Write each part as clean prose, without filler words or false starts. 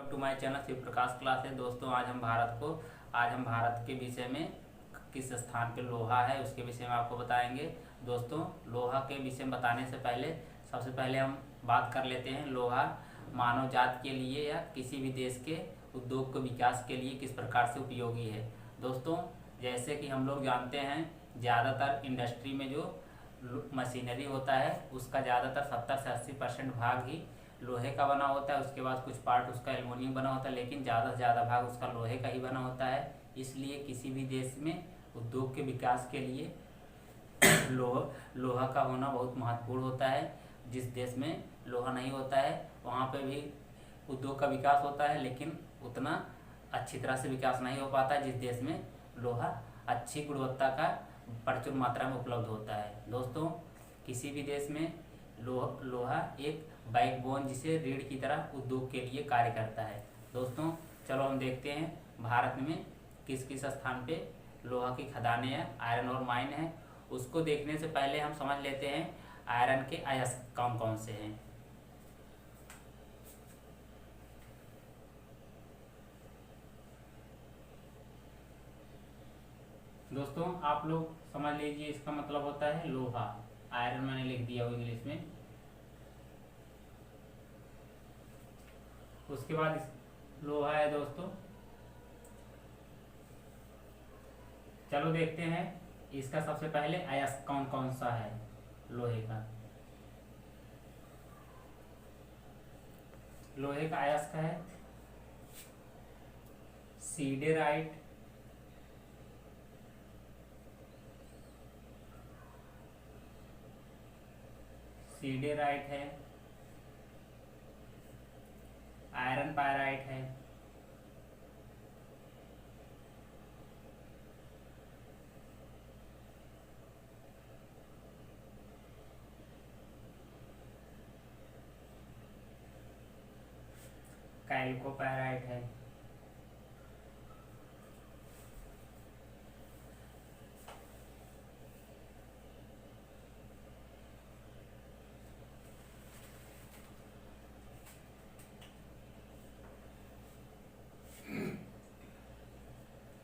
Welcome to my channel Shiv Prakash classes. दोस्तों आज हम भारत के विषय में किस स्थान पे लोहा है उसके विषय में आपको बताएंगे। दोस्तों लोहा के विषय में बताने से पहले सबसे पहले हम बात कर लेते हैं लोहा मानव जात के लिए या किसी भी देश के उद्योग के विकास के लिए किस प्रकार से उपयोगी है। दोस्तों जैसे कि हम लोग जानते हैं ज़्यादातर इंडस्ट्री में जो मशीनरी होता है उसका ज़्यादातर 70 से 80% भाग ही लोहे का बना होता है। उसके बाद कुछ पार्ट उसका एल्युमिनियम बना होता है, लेकिन ज़्यादा से ज़्यादा भाग उसका लोहे का ही बना होता है। इसलिए किसी भी देश में उद्योग के विकास के लिए लोहा का होना बहुत महत्वपूर्ण होता है। जिस देश में लोहा नहीं होता है वहाँ पे भी उद्योग का विकास होता है, लेकिन उतना अच्छी तरह से विकास नहीं हो पाता जिस देश में लोहा अच्छी गुणवत्ता का प्रचुर मात्रा में उपलब्ध होता है। दोस्तों किसी भी देश में लोहा एक बैकबोन जिसे रीढ़ की तरह उद्योग के लिए कार्य करता है। दोस्तों चलो हम देखते हैं भारत में किस किस स्थान पे लोहा की खदानें या आयरन और माइन है। उसको देखने से पहले हम समझ लेते हैं आयरन के अयस्क कौन कौन से हैं। दोस्तों आप लोग समझ लीजिए इसका मतलब होता है लोहा। आयरन मैंने लिख दिया हो इंग्लिश में। उसके बाद लोहा है दोस्तों। चलो देखते हैं इसका सबसे पहले अयस्क कौन कौन सा है लोहे का। लोहे का अयस्क है सीडेराइट, है, आयरन पायराइट है, कैल्कोपायराइट है,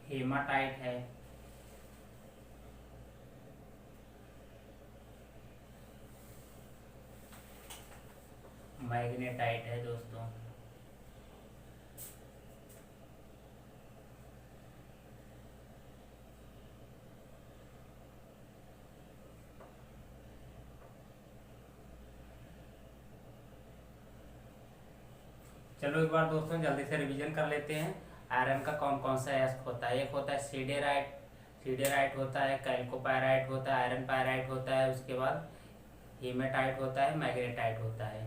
हेमाटाइट है, मैग्नेटाइट है। दोस्तों चलो एक बार दोस्तों जल्दी से रिवीजन कर लेते हैं आयरन का कौन कौन सा अयस्क होता है। एक होता है सीडेराइट होता है, कैल्कोपायराइट होता है, आयरन पायराइट होता है, उसके बाद हेमेटाइट होता है, मैग्नेटाइट होता है।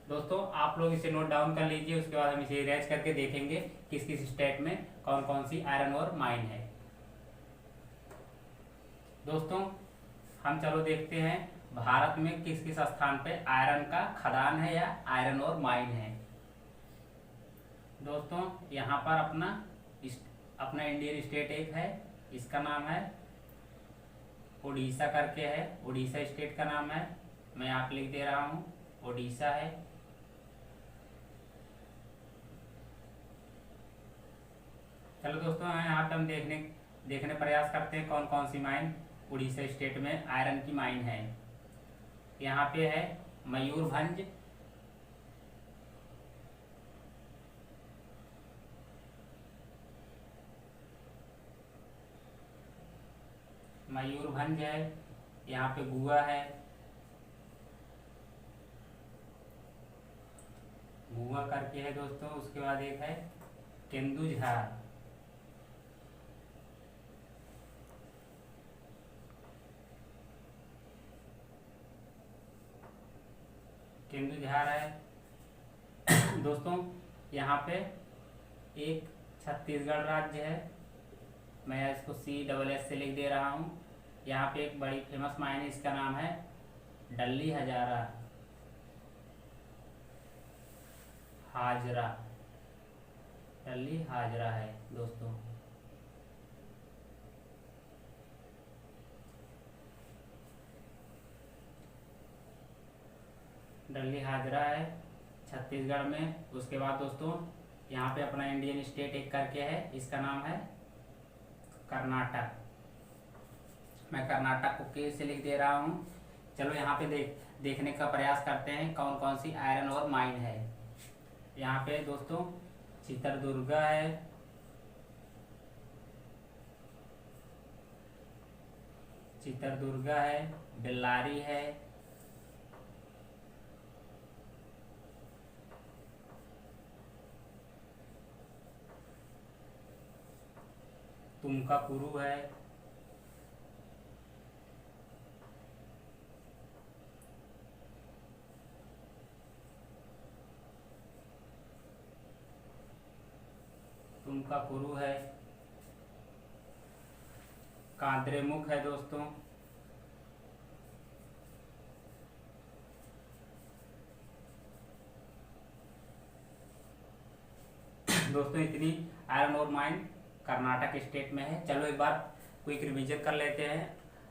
दोस्तों आप लोग इसे नोट डाउन कर लीजिए, उसके बाद हम इसे इरेज करके देखेंगे किस किस स्टेट में कौन कौन सी आयरन और माइन है। दोस्तों हम चलो देखते हैं भारत में किस किस स्थान पे आयरन का खदान है या आयरन और माइन है। दोस्तों यहाँ पर अपना इंडियन स्टेट एक है, इसका नाम है उड़ीसा करके है। उड़ीसा स्टेट का नाम है, मैं यहाँ पे लिख दे रहा हूँ उड़ीसा है। चलो दोस्तों यहाँ पे हम देखने प्रयास करते हैं कौन कौन सी माइन उड़ीसा स्टेट में आयरन की माइन है। यहाँ पे है मयूरभंज, है। यहाँ पे गुआ है, गुआ करके है दोस्तों। उसके बाद एक है केंदुझार, है दोस्तों। यहाँ पे एक छत्तीसगढ़ राज्य है, मैं इसको CSS से लिख दे रहा हूँ। यहाँ पे एक बड़ी फेमस माइन है, इसका नाम है डल्ली हाजरा है दोस्तों। डल्ली हाजरा है छत्तीसगढ़ में। उसके बाद दोस्तों यहाँ पे अपना इंडियन स्टेट एक करके है, इसका नाम है कर्नाटक। मैं कर्नाटक को के से लिख दे रहा हूँ। चलो यहाँ पे देखने का प्रयास करते हैं कौन कौन सी आयरन और माइन है। यहाँ पे दोस्तों चित्रदुर्ग है, बेल्लारी है, तुमकाकुरु है, काद्रेमुख है दोस्तों, दोस्तों इतनी आयरन और माइन कर्नाटक स्टेट में है। चलो एक बार क्विक रिवीजन कर लेते हैं।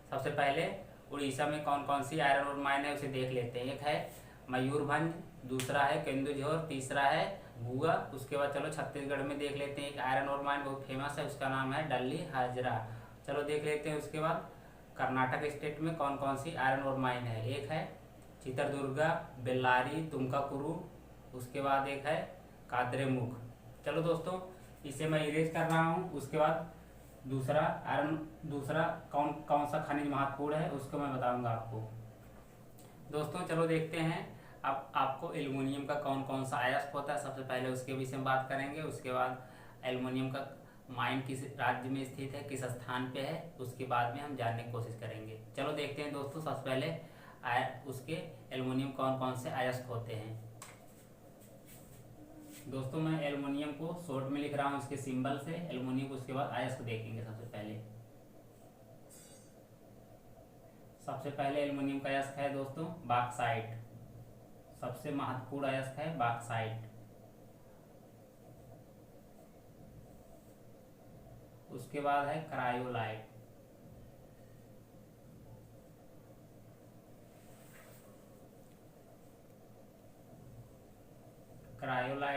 सबसे पहले उड़ीसा में कौन कौन सी आयरन और माइन है उसे देख लेते हैं। एक है मयूरभंज, दूसरा है केंदुझर, तीसरा है भुआ। उसके बाद चलो छत्तीसगढ़ में देख लेते हैं, एक आयरन और माइन बहुत फेमस है, उसका नाम है डल्ली हाजरा। चलो देख लेते हैं। उसके बाद कर्नाटक स्टेट में कौन कौन सी आयरन और माइन है। एक है चित्रदुर्गा, बेल्लारी, तुमकाकुरु। उसके बाद एक है काद्रेमुख। चलो दोस्तों इसे मैं इरेज कर रहा हूँ। उसके बाद दूसरा कौन सा खनिज महत्वपूर्ण है उसको मैं बताऊंगा आपको। दोस्तों चलो देखते हैं अब आपको एल्युमिनियम का कौन कौन सा अयस्क होता है। सबसे पहले उसके विषय में बात करेंगे। उसके बाद एल्युमिनियम का माइन किस राज्य में स्थित है, किस स्थान पे है, उसके बाद में हम जानने की कोशिश करेंगे। चलो देखते हैं दोस्तों। सबसे पहले उसके एल्युमिनियम कौन कौन से अयस्क होते हैं। दोस्तों मैं एल्युमिनियम को शॉर्ट में लिख रहा हूँ इसके सिंबल से, एल्युमिनियम को उसके बाद अयस्क देखेंगे। सबसे पहले एल्युमिनियम का अयस्क है दोस्तों बॉक्साइट। सबसे महत्वपूर्ण अयस्क है बॉक्साइट। उसके बाद है क्रायोलाइट।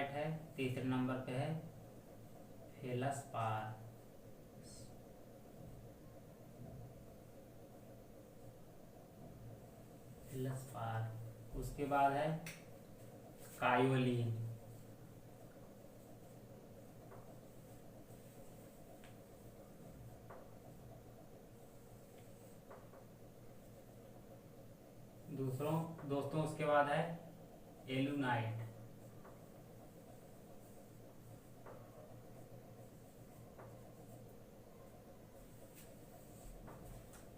है, तीसरे नंबर पे है फेलस्पार। उसके बाद है कायोलिन। दोस्तों उसके बाद है एलुनाइट।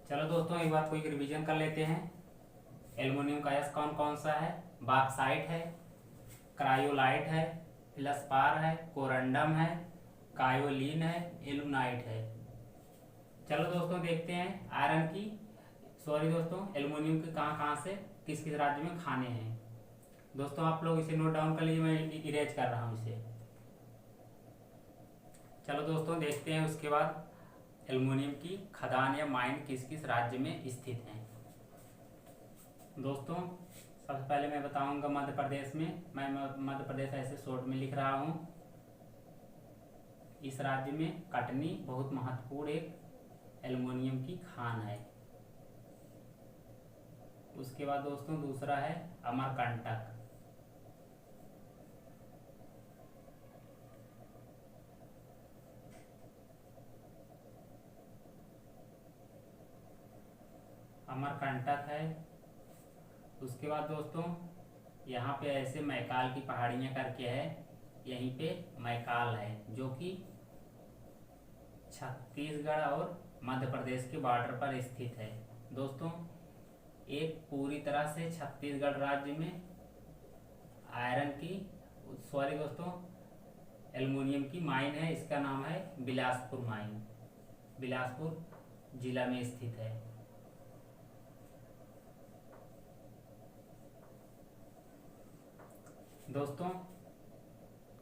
चलो दोस्तों एक बार कोई रिवीजन कर लेते हैं। एल्युमिनियम का अयस्क कौन कौन सा है, बॉक्साइट है, क्रायोलाइट है, फेलस्पार है, कोरंडम है, कायोलिन है, एलुनाइट है। चलो दोस्तों देखते हैं आयरन की दोस्तों एल्युमिनियम के कहाँ से किस किस राज्य में खाने हैं। दोस्तों आप लोग इसे नोट डाउन कर लीजिए, मैं इरेज कर रहा हूँ इसे। चलो दोस्तों देखते हैं उसके बाद एल्युमिनियम की खदान या माइन किस किस राज्य में स्थित हैं। दोस्तों सबसे पहले मैं बताऊंगा मध्य प्रदेश में। मैं मध्य प्रदेश ऐसे शॉर्ट में लिख रहा हूँ। इस राज्य में कटनी बहुत महत्वपूर्ण एक एल्युमिनियम की खान है। उसके बाद दोस्तों दूसरा है अमरकंटक। है। उसके बाद दोस्तों यहाँ पे ऐसे मैकाल की पहाड़ियाँ करके है, यहीं पे मैकाल है जो कि छत्तीसगढ़ और मध्य प्रदेश के बॉर्डर पर स्थित है। दोस्तों एक पूरी तरह से छत्तीसगढ़ राज्य में आयरन की दोस्तों एल्युमिनियम की माइन है, इसका नाम है बिलासपुर माइन। बिलासपुर जिला में स्थित है। दोस्तों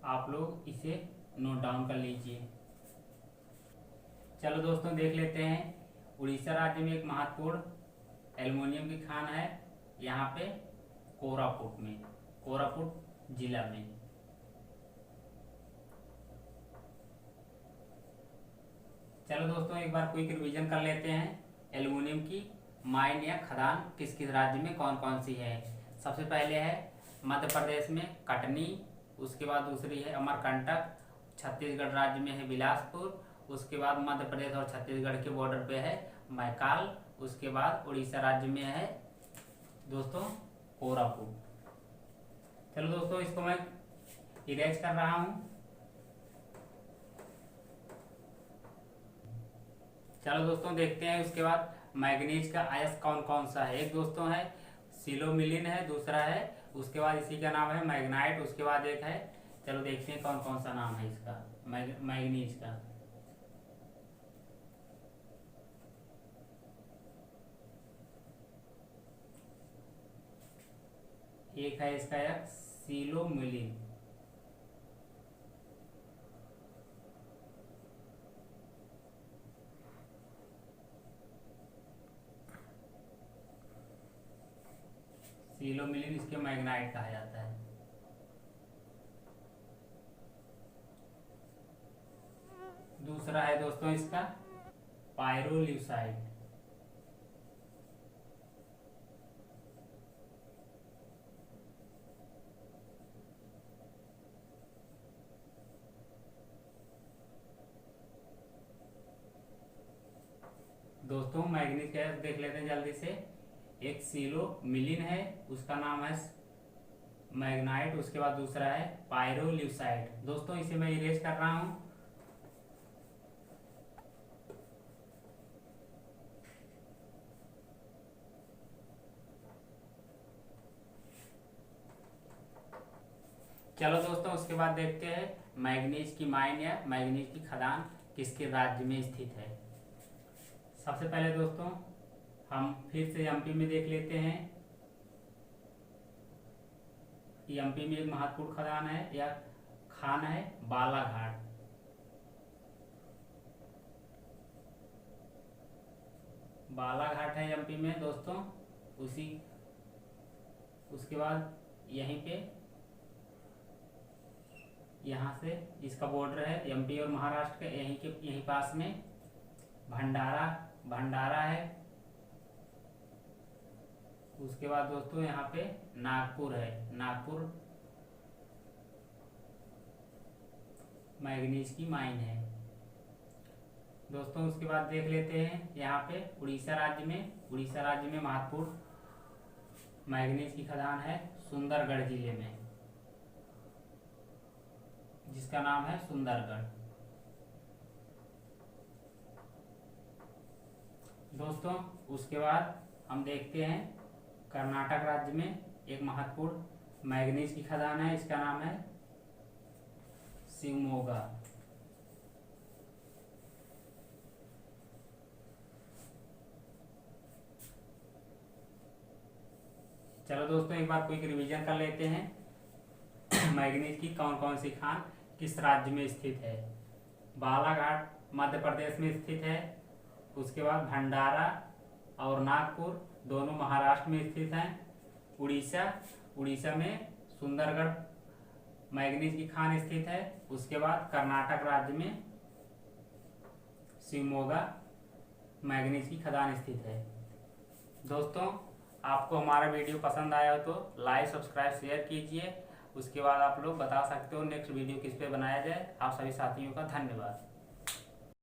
आप लोग इसे नोट डाउन कर लीजिए। चलो दोस्तों देख लेते हैं उड़ीसा राज्य में एक महत्वपूर्ण एल्युमिनियम की खान है, यहाँ पे कोरापुट में। कोरापुट जिला में। चलो दोस्तों एक बार क्विक रिवीजन कर लेते हैं। एल्युमिनियम की माइन या खदान किस किस राज्य में कौन कौन सी है। सबसे पहले है मध्य प्रदेश में कटनी, उसके बाद दूसरी है अमरकंटक, छत्तीसगढ़ राज्य में है बिलासपुर, उसके बाद मध्य प्रदेश और छत्तीसगढ़ के बॉर्डर पे है मैकाल, उसके बाद उड़ीसा राज्य में है दोस्तों कोरापुट। चलो दोस्तों इसको मैं इरेज कर रहा हूं। चलो दोस्तों देखते हैं उसके बाद मैग्नीज का अयस्क कौन कौन सा है। एक दोस्तों है सिलोमिलिन है, दूसरा है उसके बाद इसी का नाम है मैग्नाइट, उसके बाद एक है, चलो देखते हैं कौन कौन सा नाम है इसका मैग्नीज का। एक है इसका एक सिलोमिलिन, सिलोमिलिन इसके मैग्नाइट कहा जाता है। दूसरा है दोस्तों इसका पायरोल्यूसाइड, दोस्तों मैग्नीज का देख लेते हैं जल्दी से। एक सिलोमिलिन है उसका नाम है मैग्नाइट, उसके बाद दूसरा है पायरोल्यूसाइड। दोस्तों इसे मैं इरेज कर रहा हूं। चलो दोस्तों उसके बाद देखते हैं मैग्नीज की माइन या मैग्नीज की खदान किसके राज्य में स्थित है। सबसे पहले दोस्तों हम फिर से एमपी में देख लेते हैं। एमपी में एक महत्वपूर्ण खदान है या खान है बालाघाट। बालाघाट है एमपी में दोस्तों। उसके बाद यहीं पे यहाँ से इसका बॉर्डर है एमपी और महाराष्ट्र के यहीं पास में भंडारा है। उसके बाद दोस्तों यहाँ पे नागपुर है, नागपुर मैग्नीज की माइन है दोस्तों। उसके बाद देख लेते हैं यहाँ पे उड़ीसा राज्य में महत्वपूर्ण मैग्नीज की खदान है सुंदरगढ़ जिले में, जिसका नाम है सुंदरगढ़। दोस्तों उसके बाद हम देखते हैं कर्नाटक राज्य में एक महत्वपूर्ण मैग्नीज की खदान है, इसका नाम है शिवमोगा। चलो दोस्तों एक बार क्विक रिवीजन कर लेते हैं। मैग्नीज की कौन कौन सी खान किस राज्य में स्थित है। बालाघाट मध्य प्रदेश में स्थित है, उसके बाद भंडारा और नागपुर दोनों महाराष्ट्र में स्थित हैं। उड़ीसा में सुंदरगढ़ मैग्नीज की खान स्थित है। उसके बाद कर्नाटक राज्य में शिवमोगा मैग्नीज की खदान स्थित है। दोस्तों आपको हमारा वीडियो पसंद आया हो तो लाइक सब्सक्राइब शेयर कीजिए। उसके बाद आप लोग बता सकते हो नेक्स्ट वीडियो किस पे बनाया जाए। आप सभी साथियों का धन्यवाद।